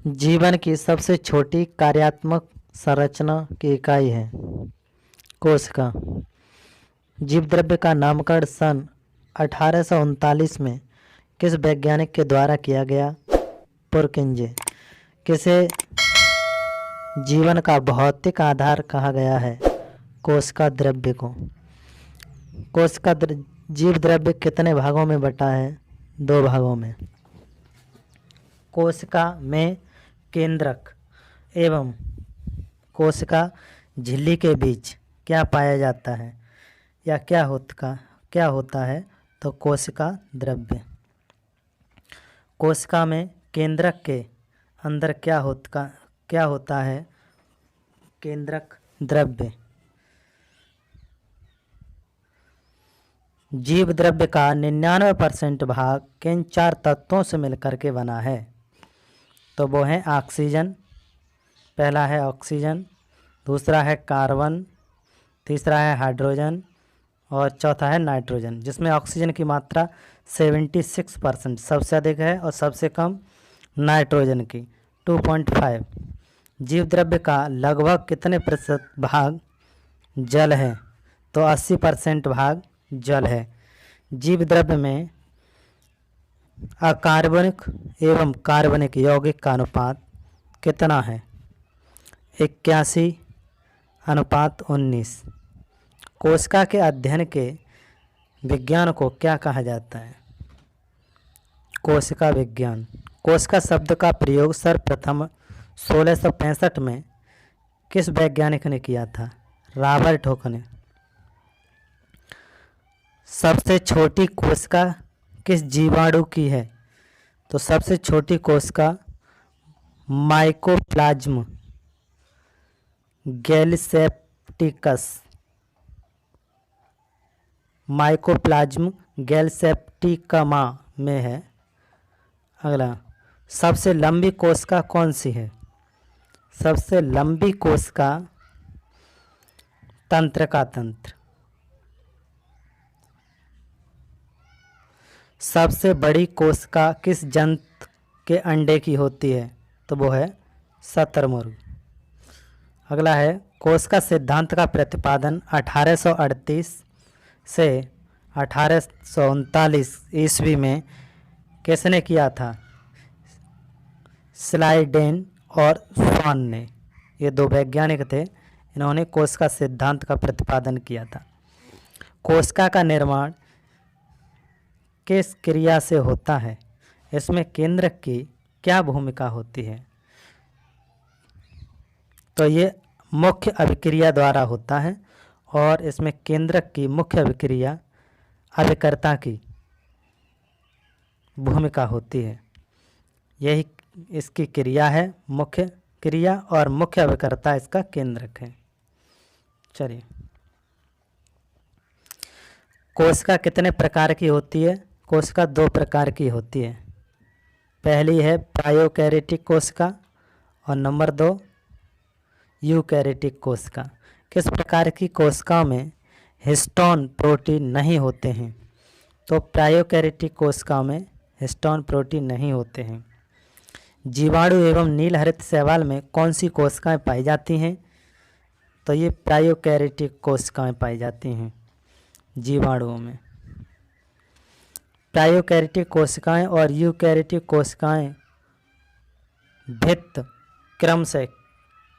जीवन की सबसे छोटी कार्यात्मक संरचना की इकाई है कोशिका। जीवद्रव्य का नामकरण सन 1839 में किस वैज्ञानिक के द्वारा किया गया? पुरकिंजे। किसे जीवन का भौतिक आधार कहा गया है? कोशिका द्रव्य को। कोशिका जीवद्रव्य कितने भागों में बटा है? 2 भागों में। कोशिका में केंद्रक एवं कोशिका झिल्ली के बीच क्या पाया जाता है या क्या होता है? तो कोशिका द्रव्य। कोशिका में केंद्रक के अंदर क्या होता है? केंद्रक द्रव्य। जीव द्रव्य का 99% भाग किन 4 तत्वों से मिलकर के बना है? तो वो है ऑक्सीजन। पहला है ऑक्सीजन, दूसरा है कार्बन, तीसरा है हाइड्रोजन और चौथा है नाइट्रोजन, जिसमें ऑक्सीजन की मात्रा 76% सबसे अधिक है और सबसे कम नाइट्रोजन की 2.5। जीव द्रव्य का लगभग कितने प्रतिशत भाग जल है? तो 80% भाग जल है। जीव द्रव्य में अकार्बनिक एवं कार्बनिक यौगिक का अनुपात कितना है? 81:19। कोशिका के अध्ययन के विज्ञान को क्या कहा जाता है? कोशिका विज्ञान। कोशिका शब्द का प्रयोग सर्वप्रथम 1665 में किस वैज्ञानिक ने किया था? रॉबर्ट हुक ने। सबसे छोटी कोशिका किस जीवाणु की है? तो सबसे छोटी कोशिका माइकोप्लाज्म गैलसेप्टिकस। माइकोप्लाज्म गैलसेप्टिकमा में है। अगला, सबसे लंबी कोशिका कौन सी है? सबसे लंबी कोशिका तंत्रिका तंत्र। सबसे बड़ी कोशिका किस जंतु के अंडे की होती है? तो वो है शतुरमुर्ग। अगला है, कोशिका सिद्धांत का प्रतिपादन 1838 से 1839 ईस्वी में किसने किया था? स्लाइडेन और स्वान ने। ये 2 वैज्ञानिक थे, इन्होंने कोशिका सिद्धांत का प्रतिपादन किया था। कोशिका का निर्माण किस क्रिया से होता है? इसमें केंद्रक की क्या भूमिका होती है? तो ये मुख्य अभिक्रिया द्वारा होता है और इसमें केंद्रक की मुख्य अभिक्रिया अभिकर्ता की भूमिका होती है। यही इसकी क्रिया है, मुख्य क्रिया, और मुख्य अभिकर्ता इसका केंद्रक है। चलिए, कोशिका कितने प्रकार की होती है? कोशिका 2 प्रकार की होती है। पहली है प्रायोकैरियोटिक कोशिका और नंबर 2 यूकैरियोटिक कोशिका। किस प्रकार की कोशिकाओं में हिस्टोन प्रोटीन नहीं होते हैं? तो प्रायोकैरियोटिक कोशिकाओं में हिस्टोन प्रोटीन नहीं होते हैं। जीवाणु एवं नीलहरित शैवाल में कौन सी कोशिकाएं पाई जाती हैं? तो ये प्रायोकैरियोटिक कोशिकाएं पाई जाती हैं जीवाणुओं में। प्रायोकैरियोटिक कोशिकाएं और यूकैरियोटिक कोशिकाएं भित्त क्रम से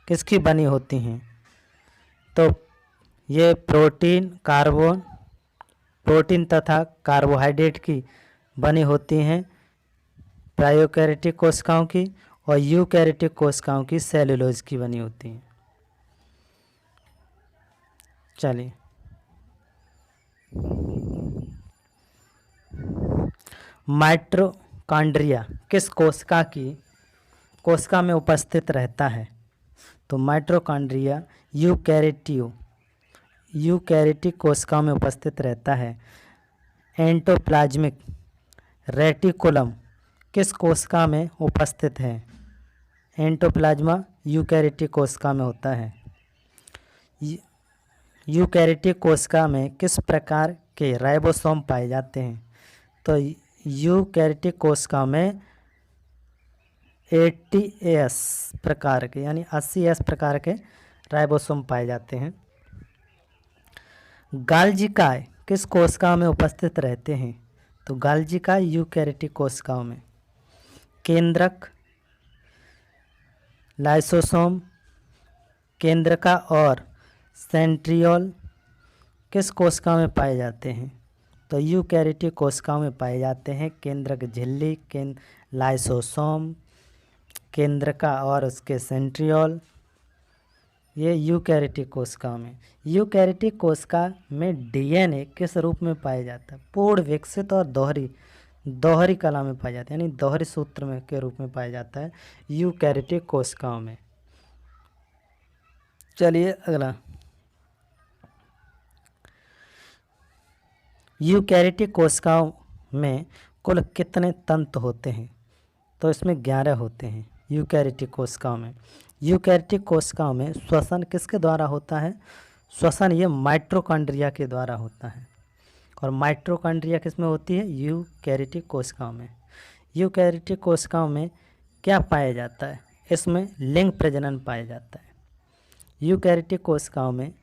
किसकी बनी होती हैं? तो ये प्रोटीन तथा कार्बोहाइड्रेट की बनी होती हैं प्रायोकैरियोटिक कोशिकाओं की, और यूकैरियोटिक कोशिकाओं की सेलुलोज की बनी होती हैं। चलिए, माइटोकॉन्ड्रिया किस कोशिका में उपस्थित रहता है? तो माइटोकॉन्ड्रिया यूकैरियोटिक कोशिका में उपस्थित रहता है। एंडोप्लाज्मिक रेटिकुलम किस कोशिका में उपस्थित है? एंडोप्लाज्मा यूकैरियोटिक कोशिका में होता है। यूकैरियोटिक कोशिका में किस प्रकार के राइबोसोम पाए जाते हैं? तो यूकैरियोटिक कोशिका में 80S प्रकार के यानी 80S प्रकार के राइबोसोम पाए जाते हैं। गाल्जिकाय किस कोशिकाओं में उपस्थित रहते हैं? तो गाल्जिकाय यूकैरियोटिक कोशिकाओं में। केंद्रक, लाइसोसोम, केंद्रका और सेंट्रियोल किस कोशिकाओं में पाए जाते हैं? तो यूकैरियोटिक कोशिकाओं में पाए जाते हैं। केंद्रक झिल्ली, लाइसोसोम, केंद्रका और उसके सेंट्रियोल, ये यूकैरियोटिक कोशिकाओं में। यूकैरियोटिक कोशिका में डीएनए किस रूप में पाया जाता है? पूर्ण विकसित और दोहरी कला में पाया जाता है, यानी दोहरी सूत्र में के रूप में पाया जाता है यूकैरियोटिक कोशिकाओं में। चलिए अगला, यूकैरियोटिक कोशिकाओं में कुल कितने तंतु होते हैं? तो इसमें 11 होते हैं यूकैरियोटिक कोशिकाओं में। यूकैरियोटिक कोशिकाओं में श्वसन किसके द्वारा होता है? श्वसन ये माइटोकॉन्ड्रिया के द्वारा होता है। और माइटोकॉन्ड्रिया किस में होती है? यूकैरियोटिक कोशिकाओं में। यूकैरियोटिक कोशिकाओं में क्या पाया जाता है? इसमें लिंग प्रजनन पाया जाता है। यूकैरियोटिक कोशिकाओं में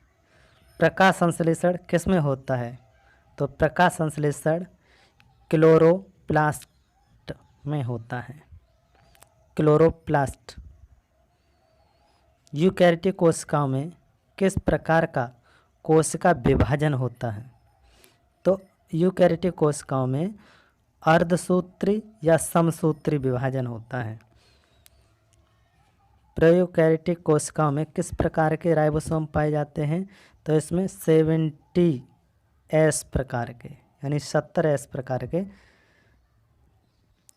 प्रकाश संश्लेषण किस में होता है? तो प्रकाश संश्लेषण क्लोरोप्लास्ट में होता है, क्लोरोप्लास्ट। यूकैरियोटिक कोशिकाओं में किस प्रकार का कोशिका विभाजन होता है? तो यूकैरियोटिक कोशिकाओं में अर्धसूत्री या समसूत्री विभाजन होता है। प्रोकैरियोटिक कोशिकाओं में किस प्रकार के राइबोसोम पाए जाते हैं? तो इसमें 70S प्रकार के यानी 70S प्रकार के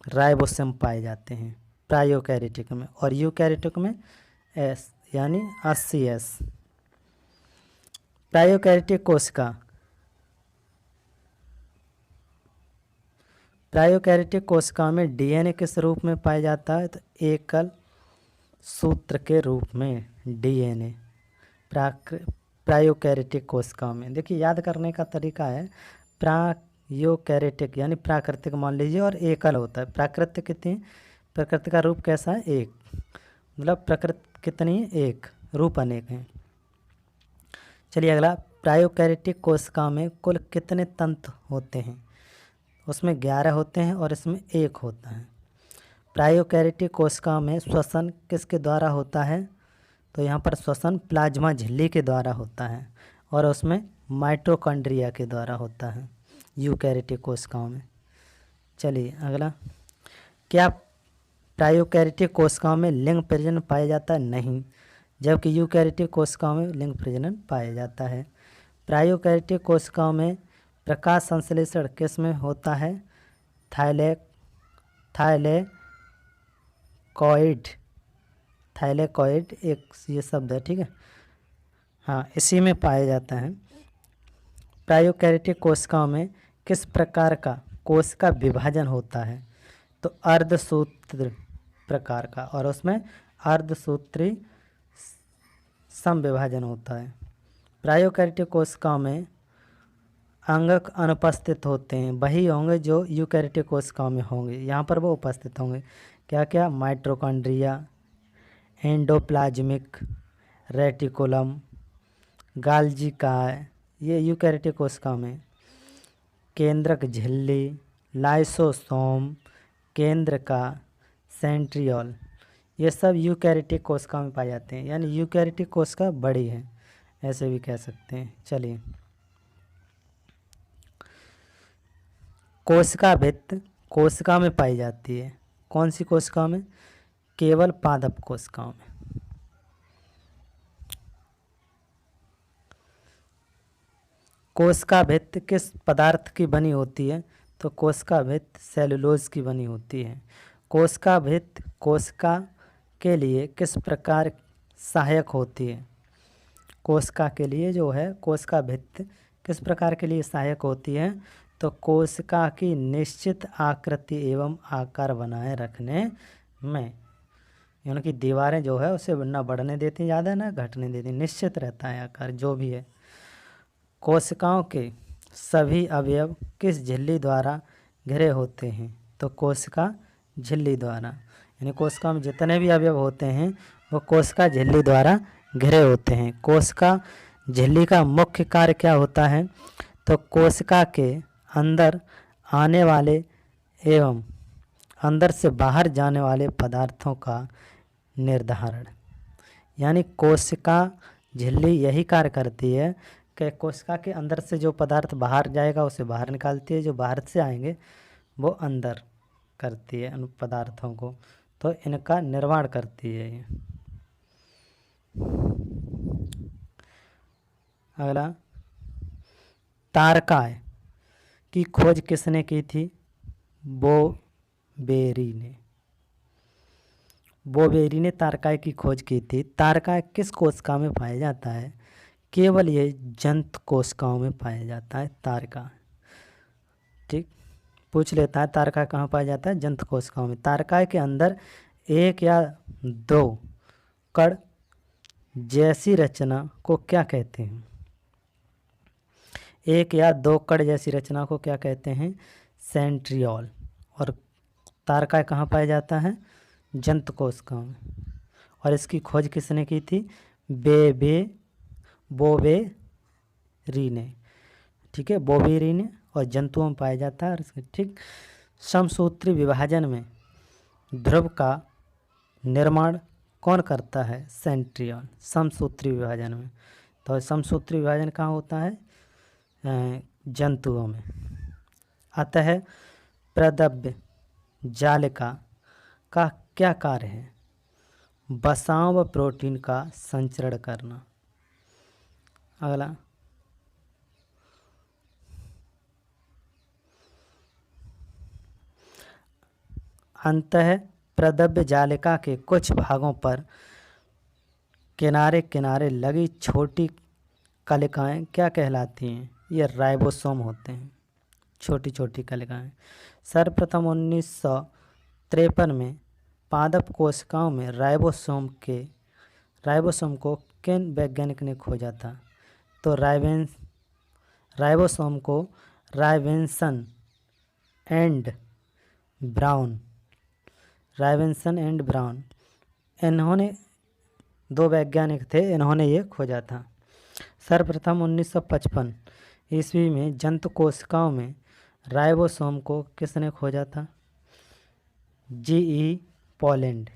राइबोसोम पाए जाते हैं प्रोकैरियोटिक में। और यूकैरियोटिक में S यानी 80S। प्रोकैरियोटिक कोशिकाओं में डीएनए किस रूप में पाया जाता है? तो एकल सूत्र के रूप में डीएनए प्रोकैरियोटिक कोशिकाओं में। देखिए याद करने का तरीका है, प्रोकैरियोटिक यानी प्राकृतिक मान लीजिए और एकल होता है। प्राकृतिक कितनी? प्रकृति का रूप कैसा है? एक, मतलब प्रकृति कितनी है? एक, रूप अनेक हैं। चलिए अगला, प्रोकैरियोटिक कोशिकाओं में कुल कितने तंतु होते हैं? उसमें 11 होते हैं और इसमें 1 होता है। प्रोकैरियोटिक कोशिकाओं में श्वसन किसके द्वारा होता है? तो यहाँ पर श्वसन प्लाज्मा झिल्ली के द्वारा होता है और उसमें माइटोकॉन्ड्रिया के द्वारा होता है यूकैरियोटिक कोशिकाओं में। चलिए अगला, क्या प्रोकैरियोटिक कोशिकाओं में लिंग प्रजनन पाया जाता है? नहीं, जबकि यूकैरियोटिक कोशिकाओं में लिंग प्रजनन पाया जाता है। प्रोकैरियोटिक कोशिकाओं में प्रकाश संश्लेषण किस में होता है? थाइलेकॉइड एक ये शब्द है, ठीक है, हाँ, इसी में पाया जाता है। प्रोकैरियोटिक कोशिकाओं में किस प्रकार का कोशिका विभाजन होता है? तो अर्धसूत्र प्रकार का, और उसमें अर्धसूत्री समविभाजन होता है। प्रोकैरियोटिक कोशिकाओं में अंगक अनुपस्थित होते हैं, वही होंगे जो यूकैरियोटिक कोशिकाओं में होंगे, यहाँ पर वो उपस्थित होंगे। क्या क्या? माइटोकॉन्ड्रिया, एंडोप्लाज्मिक रेटिकुलम, गाल्जिकाय, ये यूकैरियोटिक कोशिकाओं में। केंद्रक झिल्ली, लाइसोसोम, केंद्रका, सेंट्रियोल, ये सब यूकैरियोटिक कोशिकाओं में पाए जाते हैं, यानी यूकैरियोटिक कोशिका बड़ी है, ऐसे भी कह सकते हैं। चलिए, कोशिका भित्ति कोशिका में पाई जाती है। कौन सी कोशिका में? केवल पादप कोशिकाओं में। कोशिका भित्ति किस पदार्थ की बनी होती है? तो कोशिका भित्ति सेलुलोज की बनी होती है। कोशिका भित्ति कोशिका के लिए किस प्रकार सहायक होती है? कोशिका के लिए जो है कोशिका भित्ति किस प्रकार के लिए सहायक होती है? तो कोशिका की निश्चित आकृति एवं आकार बनाए रखने में, यानी कि दीवारें जो है उसे ना बढ़ने देती ज़्यादा ना घटने देती, निश्चित रहता है आकार जो भी है। कोशिकाओं के सभी अवयव किस झिल्ली द्वारा घिरे होते हैं? तो कोशिका झिल्ली द्वारा, यानी कोशिका में जितने भी अवयव होते हैं वो कोशिका झिल्ली द्वारा घिरे होते हैं। कोशिका झिल्ली का मुख्य कार्य क्या होता है? तो कोशिका के अंदर आने वाले एवं अंदर से बाहर जाने वाले पदार्थों का निर्धारण। यानी कोशिका झिल्ली यही कार्य करती है कि कोशिका के अंदर से जो पदार्थ बाहर जाएगा उसे बाहर निकालती है, जो बाहर से आएंगे वो अंदर करती है उन पदार्थों को, तो इनका निर्माण करती है ये। अगला, तारकाय की खोज किसने की थी? बोबेरी ने। बोबेरी ने तारकाय की खोज की थी। तारकाय किस कोशिका में पाया जाता है? केवल ये जंतु कोशिकाओं में पाया जाता है तारकाय। ठीक, पूछ लेता है तारकाय कहाँ पाया जाता है? जंतु कोशिकाओं में। तारकाय के अंदर एक या दो कण जैसी रचना को क्या कहते हैं? एक या दो कण जैसी रचना को क्या कहते हैं? सेंट्रियोल। और तारकाय कहाँ पाया जाता है? जंतु कोशिकाओं में। और इसकी खोज किसने की थी? बोबेरी ने। ठीक है, बोबेरी ने। और जंतुओं में पाया जाता है। और इसके ठीक समसूत्री विभाजन में ध्रुव का निर्माण कौन करता है? सेंट्रियोल। समसूत्री विभाजन में। तो समसूत्री विभाजन कहाँ होता है? जंतुओं में। अतः प्रदब्य जालिका का क्या कार्य है? वसाओं व प्रोटीन का संचरण करना। अगला, अंतः प्रदब्य जालिका के कुछ भागों पर किनारे किनारे लगी छोटी कलिकाएं क्या कहलाती हैं? ये राइबोसोम होते हैं, छोटी छोटी कलिकाएं। सर्वप्रथम 1953 में पादप कोशिकाओं में राइबोसोम को किन वैज्ञानिक ने खोजा था? तो राइबोसोम को राइबेंसन एंड ब्राउन इन्होंने, दो वैज्ञानिक थे, इन्होंने ये खोजा था। सर्वप्रथम 1955 ईस्वी में जंतु कोशिकाओं में राइबोसोम को किसने खोजा था? जी.ई. पोलैंड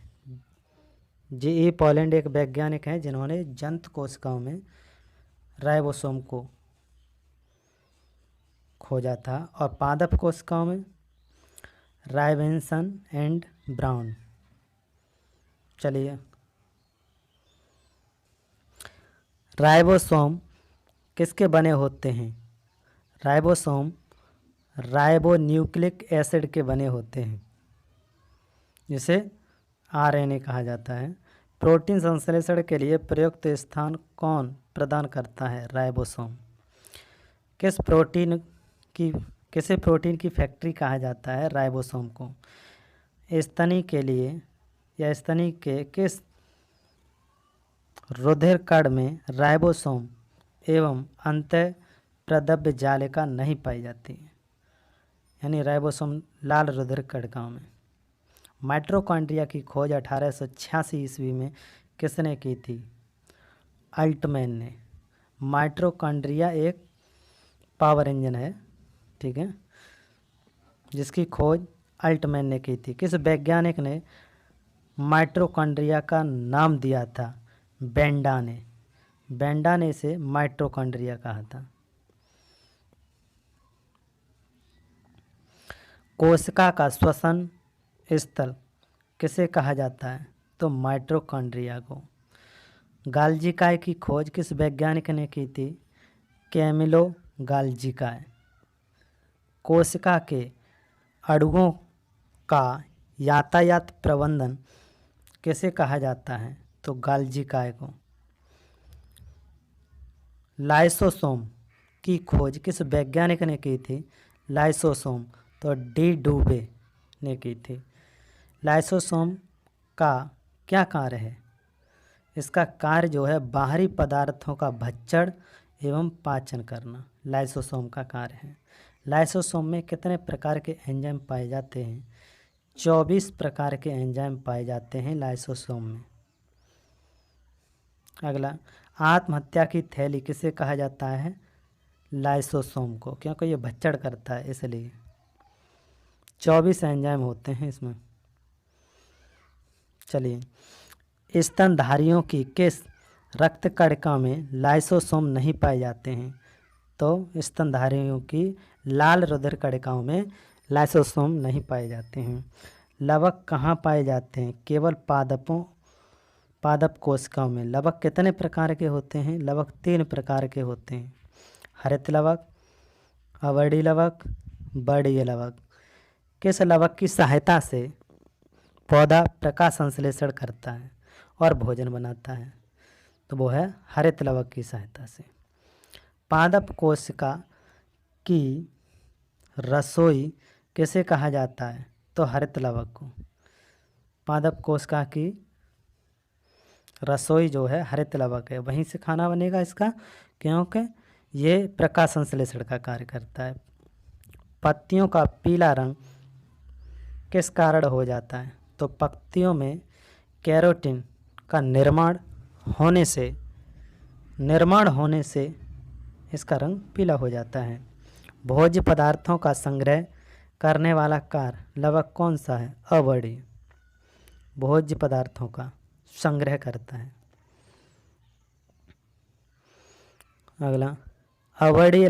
एक वैज्ञानिक हैं जिन्होंने जंतु कोशिकाओं में राइबोसोम को खोजा था। और पादप कोशिकाओं में राइबेंसन एंड ब्राउन। चलिए, राइबोसोम किसके बने होते हैं? राइबोसोम राइबोन्यूक्लिक एसिड के बने होते हैं, जिसे आरएनए कहा जाता है। प्रोटीन संश्लेषण के लिए प्रयुक्त स्थान कौन प्रदान करता है? राइबोसोम। किसे प्रोटीन की फैक्ट्री कहा जाता है? राइबोसोम को। स्तनी के लिए या स्तनी के किस रुधिर कण में राइबोसोम एवं अंतः प्रदब्य जालिका नहीं पाई जाती है? यानी राइबोसोम लाल रुधिर कणिकाओं में। माइटोकॉन्ड्रिया की खोज 1886 ईस्वी में किसने की थी? अल्टमैन ने। माइटोकॉन्ड्रिया एक पावर इंजन है, ठीक है, जिसकी खोज अल्टमैन ने की थी। किस वैज्ञानिक ने माइटोकॉन्ड्रिया का नाम दिया था? बेंडा ने इसे माइटोकॉन्ड्रिया कहा था। कोशिका का श्वसन स्थल किसे कहा जाता है? तो माइटोकॉन्ड्रिया को। गाल्जिकाय की खोज किस वैज्ञानिक ने की थी? कैमिलो गाल्जिकाय। कोशिका के अणुओं का यातायात प्रबंधन किसे कहा जाता है? तो गाल्जिकाय को। लाइसोसोम की खोज किस वैज्ञानिक ने की थी? लाइसोसोम तो डी डूबे ने की थी। लाइसोसोम का क्या कार्य है? इसका कार्य जो है बाहरी पदार्थों का भक्षण एवं पाचन करना लाइसोसोम का कार्य है। लाइसोसोम में कितने प्रकार के एंजाइम पाए जाते हैं? 24 प्रकार के एंजाइम पाए जाते हैं लाइसोसोम में। अगला, आत्महत्या की थैली किसे कहा जाता है? लाइसोसोम को, क्योंकि ये भच्चड़ करता है इसलिए। 24 एंजाइम होते हैं इसमें। चलिए, स्तनधारियों की किस रक्त कणिका में लाइसोसोम नहीं पाए जाते हैं? तो स्तनधारियों की लाल रुधिर कणिकाओं में लाइसोसोम नहीं पाए जाते हैं। लवक कहाँ पाए जाते हैं? केवल पादप कोशिकाओं में। लवक कितने प्रकार के होते हैं? लवक 3 प्रकार के होते हैं। हरित लवक, अवर्णीय लवक, वर्णीय लवक। किस लवक की सहायता से पौधा प्रकाश संश्लेषण करता है और भोजन बनाता है? तो वो है हरित लवक की सहायता से। पादप कोशिका की रसोई किसे कहा जाता है? तो हरित लवक को। पादप कोशिका की रसोई जो है हरित लवक है, वहीं से खाना बनेगा इसका, क्योंकि ये प्रकाश संश्लेषण का कार्य करता है। पत्तियों का पीला रंग किस कारण हो जाता है? तो पत्तियों में कैरोटीन का निर्माण होने से इसका रंग पीला हो जाता है। भोज्य पदार्थों का संग्रह करने वाला कार्य लवक कौन सा है? अवर्णीय। भोज्य पदार्थों का संग्रह करता है। अगला, अवर्णीय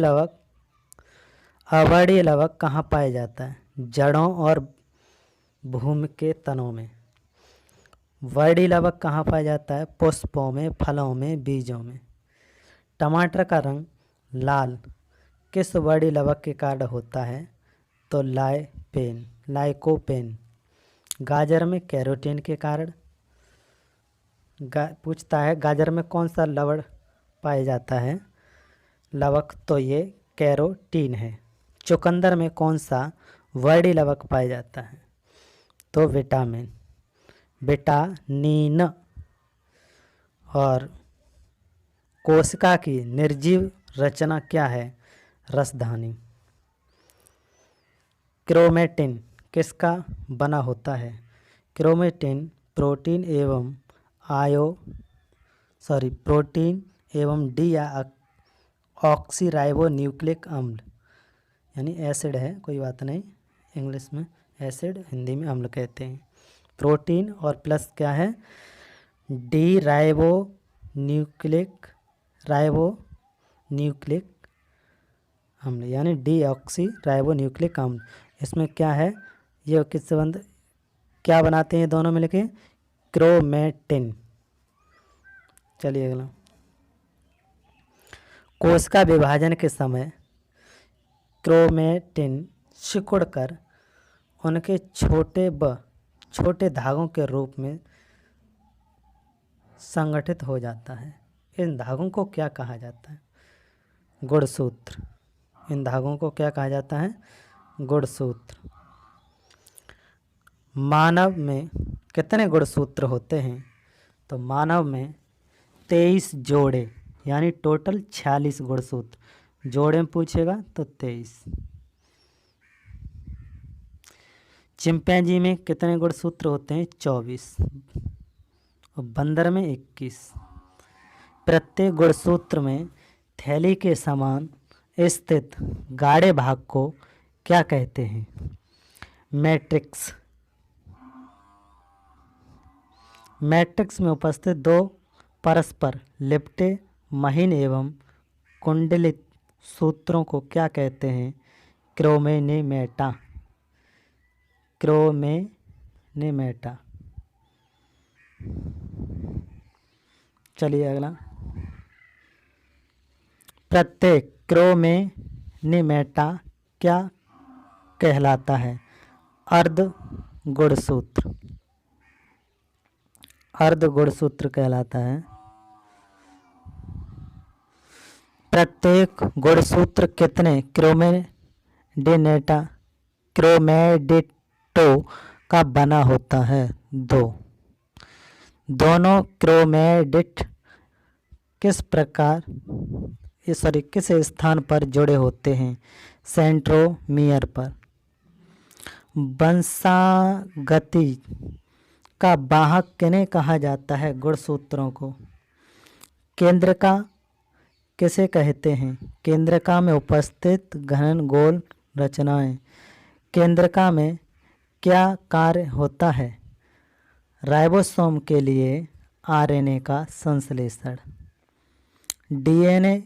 लवक कहाँ पाया जाता है? जड़ों और भूमि के तनों में। वर्णीय लवक कहाँ पाया जाता है? पुष्पों में, फलों में, बीजों में। टमाटर का रंग लाल किस वर्णीय लवक के कारण होता है? तो लाइकोपेन। गाजर में कैरोटीन के कारण। पूछता है गाजर में कौन सा लवण पाया जाता है? लवक, तो ये कैरोटीन है। चुकंदर में कौन सा वर्णीय लवक पाया जाता है? तो विटानिन। और कोशिका की निर्जीव रचना क्या है? रसधानी। क्रोमेटिन किसका बना होता है? क्रोमेटिन प्रोटीन एवं ऑक्सीराइबो न्यूक्लिक अम्ल, यानी एसिड है, कोई बात नहीं, इंग्लिश में एसिड, हिंदी में अम्ल कहते हैं। प्रोटीन और प्लस क्या है? डी राइबो न्यूक्लिक अम्ल, यानी डीऑक्सी राइबो न्यूक्लिक अम्ल। इसमें क्या है? ये किस संबंध क्या बनाते हैं दोनों मिलके? क्रोमेटिन। चलिए अगला, कोशिका विभाजन के समय क्रोमेटिन सिकुड़कर उनके छोटे धागों के रूप में संगठित हो जाता है। इन धागों को क्या कहा जाता है? गुणसूत्र। इन धागों को क्या कहा जाता है? गुणसूत्र। मानव में कितने गुणसूत्र होते हैं? तो मानव में 23 जोड़े, यानी टोटल 46 गुणसूत्र। जोड़े में पूछेगा तो 23। चिंपैंजी में कितने गुणसूत्र होते हैं? 24। और बंदर में 21। प्रत्येक गुणसूत्र में थैली के समान स्थित गाढ़े भाग को क्या कहते हैं? मैट्रिक्स। मैट्रिक्स में उपस्थित 2 परस्पर लिपटे महीन एवं कुंडलित सूत्रों को क्या कहते हैं? क्रोमेनेमेटा। चलिए अगला, प्रत्येक क्रोमेनेमेटा क्या कहलाता है? अर्ध गुणसूत्र कहलाता है। प्रत्येक गुणसूत्र कितने क्रोमेडिटो का बना होता है? 2। दोनों क्रोमेडिट किस स्थान पर जुड़े होते हैं? सेंट्रोमियर पर। वंशागति का वाहक किन्हें कहा जाता है? गुणसूत्रों को। केंद्रका किसे कहते हैं? केंद्रका में उपस्थित घन गोल रचनाएं। केंद्रका में क्या कार्य होता है? राइबोसोम के लिए आरएनए का संश्लेषण। डीएनए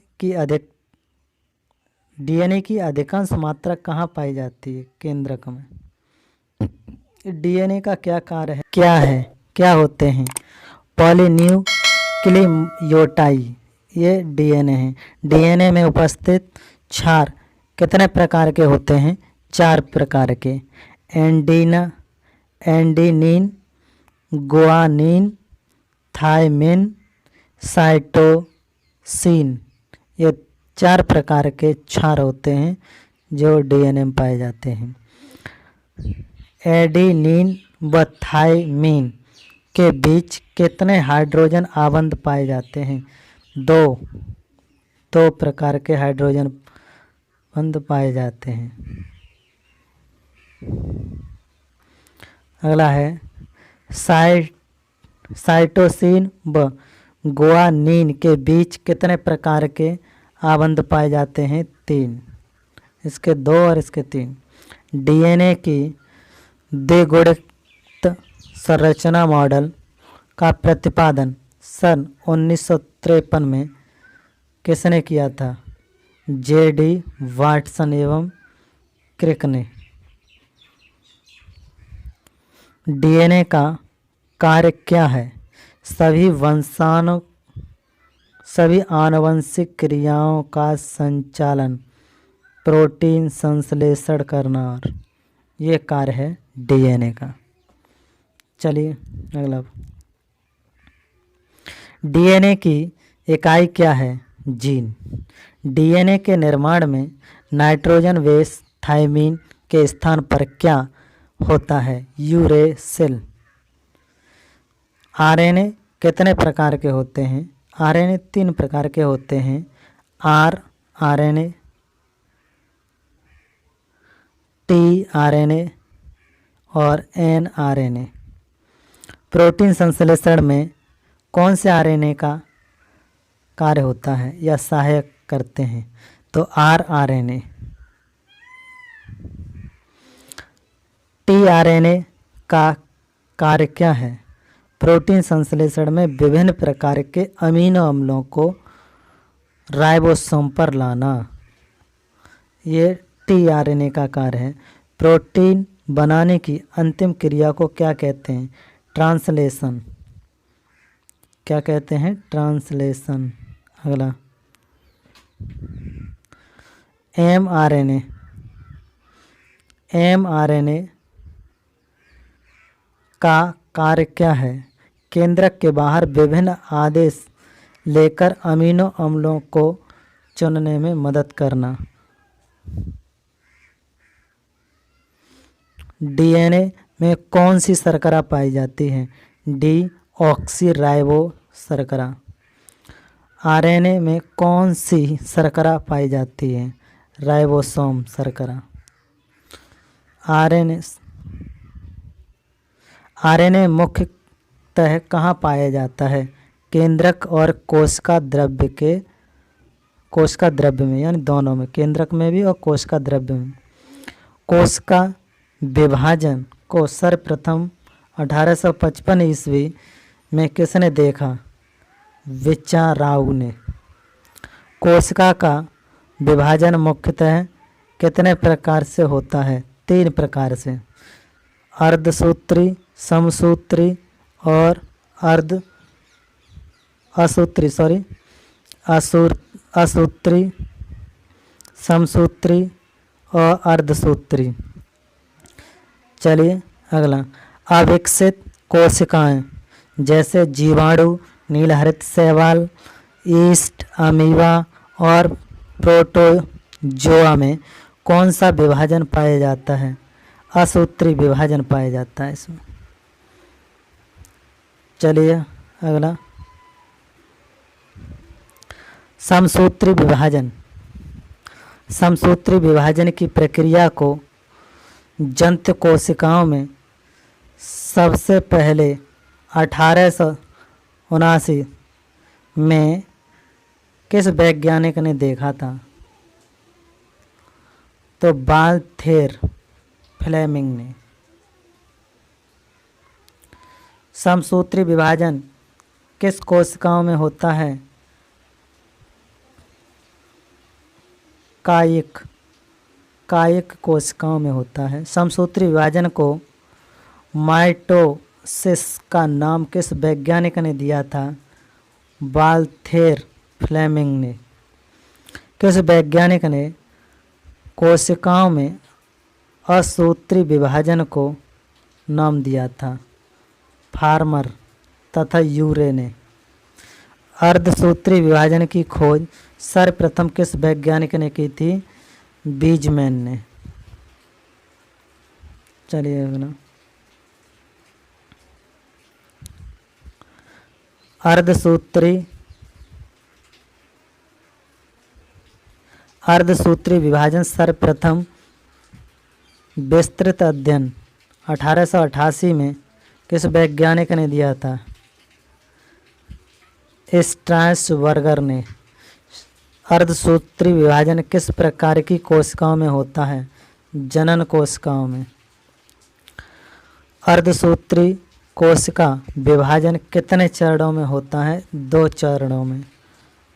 की अधिकांश मात्रा कहाँ पाई जाती है? केंद्रक में। डीएनए का क्या कार्य है? क्या होते हैं? पॉलीन्यूक्लियोटाइड, ये डीएनए है। डीएनए में उपस्थित क्षार कितने प्रकार के होते हैं? 4 प्रकार के। एंडीनिन, गुआनिन, थायमिन, साइटोसिन, ये 4 प्रकार के क्षार होते हैं जो डीएनए में पाए जाते हैं। एडेनिन व थायमिन के बीच कितने हाइड्रोजन आबंध पाए जाते हैं? 2 प्रकार के हाइड्रोजन बंध पाए जाते हैं। अगला है साइटोसिन व गुआनिन के बीच कितने प्रकार के आबंध पाए जाते हैं? 3। इसके 2 और इसके 3। डीएनए की द्विगुणित संरचना मॉडल का प्रतिपादन सन 1953 में किसने किया था? जेडी वाटसन एवं क्रिक ने। डीएनए का कार्य क्या है? सभी आनुवंशिक क्रियाओं का संचालन, प्रोटीन संश्लेषण करना, और ये कार्य है डीएनए का। चलिए अगला। डीएनए की इकाई क्या है? जीन। डीएनए के निर्माण में नाइट्रोजन बेस थायमिन के स्थान पर क्या होता है? यूरेसिल। आरएनए कितने प्रकार के होते हैं? आरएनए 3 प्रकार के होते हैं। आरएनए, टीआरएनए और एनआरएनए। प्रोटीन संश्लेषण में कौन से आरएनए का कार्य होता है या सहायक करते हैं? तो आरएनए। टीआरएनए का कार्य क्या है? प्रोटीन संश्लेषण में विभिन्न प्रकार के अमीनो अम्लों को राइबोसोम पर लाना, ये टीआरएनए का कार्य है। प्रोटीन बनाने की अंतिम क्रिया को क्या कहते हैं? ट्रांसलेशन। क्या कहते हैं? ट्रांसलेशन। अगला एमआरएनए। एमआरएनए का कार्य क्या है? केंद्रक के बाहर विभिन्न आदेश लेकर अमीनो अम्लों को चुनने में मदद करना। डीएनए में कौन सी शर्करा पाई जाती है? डीऑक्सीराइबो शर्करा। आरएनए में कौन सी शर्करा पाई जाती है? राइबोसोम शर्करा। आरएनए मुख्यतः कहाँ पाया जाता है? केंद्रक और कोशिका द्रव्य में, यानी दोनों में, केंद्रक में भी और कोशिका द्रव्य में। कोशिका विभाजन को सर्वप्रथम 1855 ईस्वी में किसने देखा? विचाराउ ने। कोशिका का विभाजन मुख्यतः कितने प्रकार से होता है? 3 प्रकार से। अर्धसूत्री, समसूत्री और असूत्री, समसूत्री और अर्धसूत्री। चलिए अगला। अविकसित कोशिकाएं जैसे जीवाणु, नीलहरित शैवाल, ईस्ट, अमीबा और प्रोटोजोआ में कौन सा विभाजन पाया जाता है? असूत्री विभाजन पाया जाता है इसमें। चलिए अगला। समसूत्री विभाजन। समसूत्री विभाजन की प्रक्रिया को जंतु कोशिकाओं में सबसे पहले 1879 में किस वैज्ञानिक ने देखा था? तो वाल्थेर फ्लेमिंग ने। समसूत्री विभाजन किस कोशिकाओं में होता है? कायिक कोशिकाओं में होता है। समसूत्री विभाजन को माइटोसिस का नाम किस वैज्ञानिक ने दिया था? वाल्थेर फ्लेमिंग ने। किस वैज्ञानिक ने कोशिकाओं में असूत्री विभाजन को नाम दिया था? फार्मर तथा यूरे ने। अर्धसूत्री विभाजन की खोज सर्वप्रथम किस वैज्ञानिक ने की थी? बीजमैन ने। चलिए अगला। अर्धसूत्री विभाजन सर्वप्रथम विस्तृत अध्ययन 1888 में किस वैज्ञानिक ने दिया था? स्ट्रासबर्गर ने। अर्धसूत्री विभाजन किस प्रकार की कोशिकाओं में होता है? जनन कोशिकाओं में। अर्धसूत्री कोशिका विभाजन कितने चरणों में होता है? 2 चरणों में।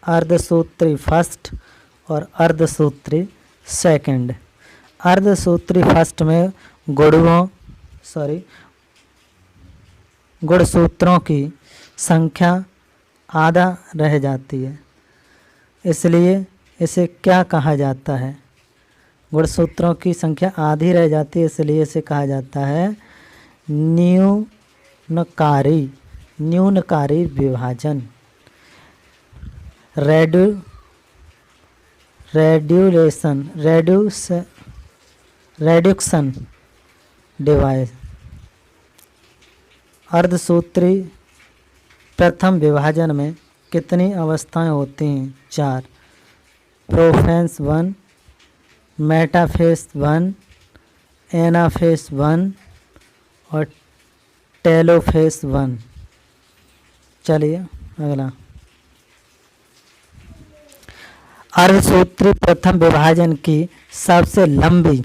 अर्धसूत्री फर्स्ट और अर्धसूत्री सेकंड। अर्धसूत्री फर्स्ट में गुणसूत्रों की संख्या आधा रह जाती है, इसलिए इसे क्या कहा जाता है? गुणसूत्रों की संख्या आधी रह जाती है, इसलिए इसे कहा जाता है न्यूनकारी विभाजन। रेड्यूक्शन डिवाइस। अर्धसूत्री प्रथम विभाजन में कितनी अवस्थाएं होती हैं? 4। प्रोफेज 1, मेटाफेज 1, एनाफेज 1 और टेलोफेज 1। चलिए अगला। अर्धसूत्री प्रथम विभाजन की सबसे लंबी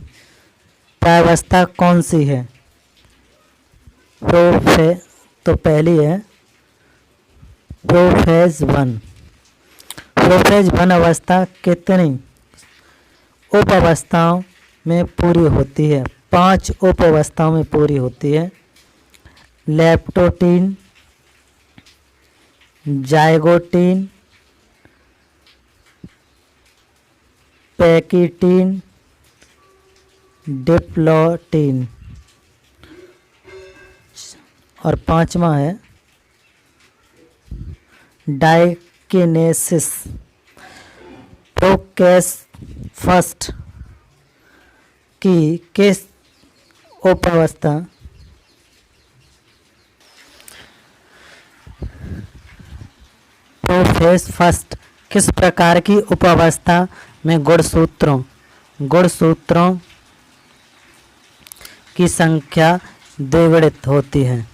प्रावस्था कौन सी है? तो पहली है प्रोफेज 1। प्रोफेज 1 अवस्था कितनी उप अवस्थाओं में पूरी होती है? 5 उप अवस्थाओं में पूरी होती है। लेप्टोटीन, जाइगोटीन, पैकिटीन, डिप्लोटीन और 5वां है डाइकिनेसिस। प्रोकेस फर्स्ट की किस उप अवस्था प्रोफेज फर्स्ट किस प्रकार की उप अवस्था में गुणसूत्रों की संख्या द्विगुणित होती है?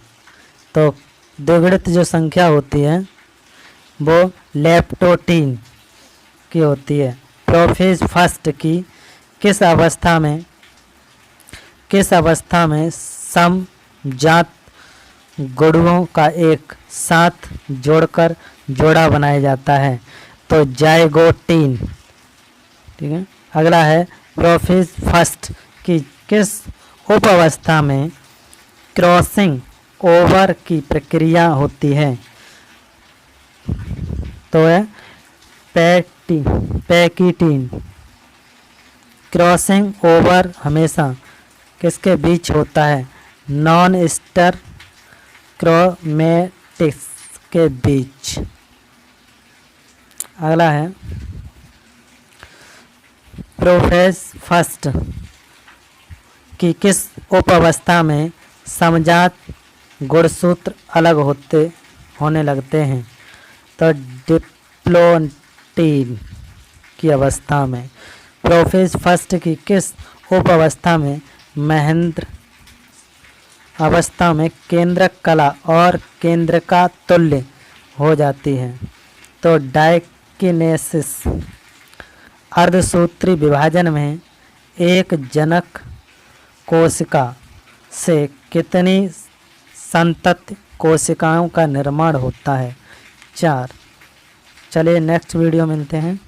तो द्विगुणित जो संख्या होती है वो लेप्टोटीन की होती है। प्रोफेज फर्स्ट की किस अवस्था में समजात गुणों का एक साथ जोड़कर जोड़ा बनाया जाता है? तो जाइगोटीन। ठीक है। अगला है प्रोफेज फर्स्ट की किस उप अवस्था में क्रॉसिंग ओवर की प्रक्रिया होती है? तो है पैकिटीन। क्रॉसिंग ओवर हमेशा किसके बीच होता है? नॉन स्टर क्रोमेटिक्स के बीच। अगला है प्रोफेज फर्स्ट की किस उप अवस्था में समजात गुणसूत्र अलग होने लगते हैं? तो डिप्लोटीन की अवस्था में। प्रोफेज फर्स्ट की किस उप अवस्था में महेंद्र अवस्था में केंद्रक कला और केंद्रका तुल्य हो जाती है। तो डायकिनेसिस अर्धसूत्री विभाजन में एक जनक कोशिका से कितनी संतति कोशिकाओं का निर्माण होता है? 4। चलिए नेक्स्ट वीडियो मिलते हैं।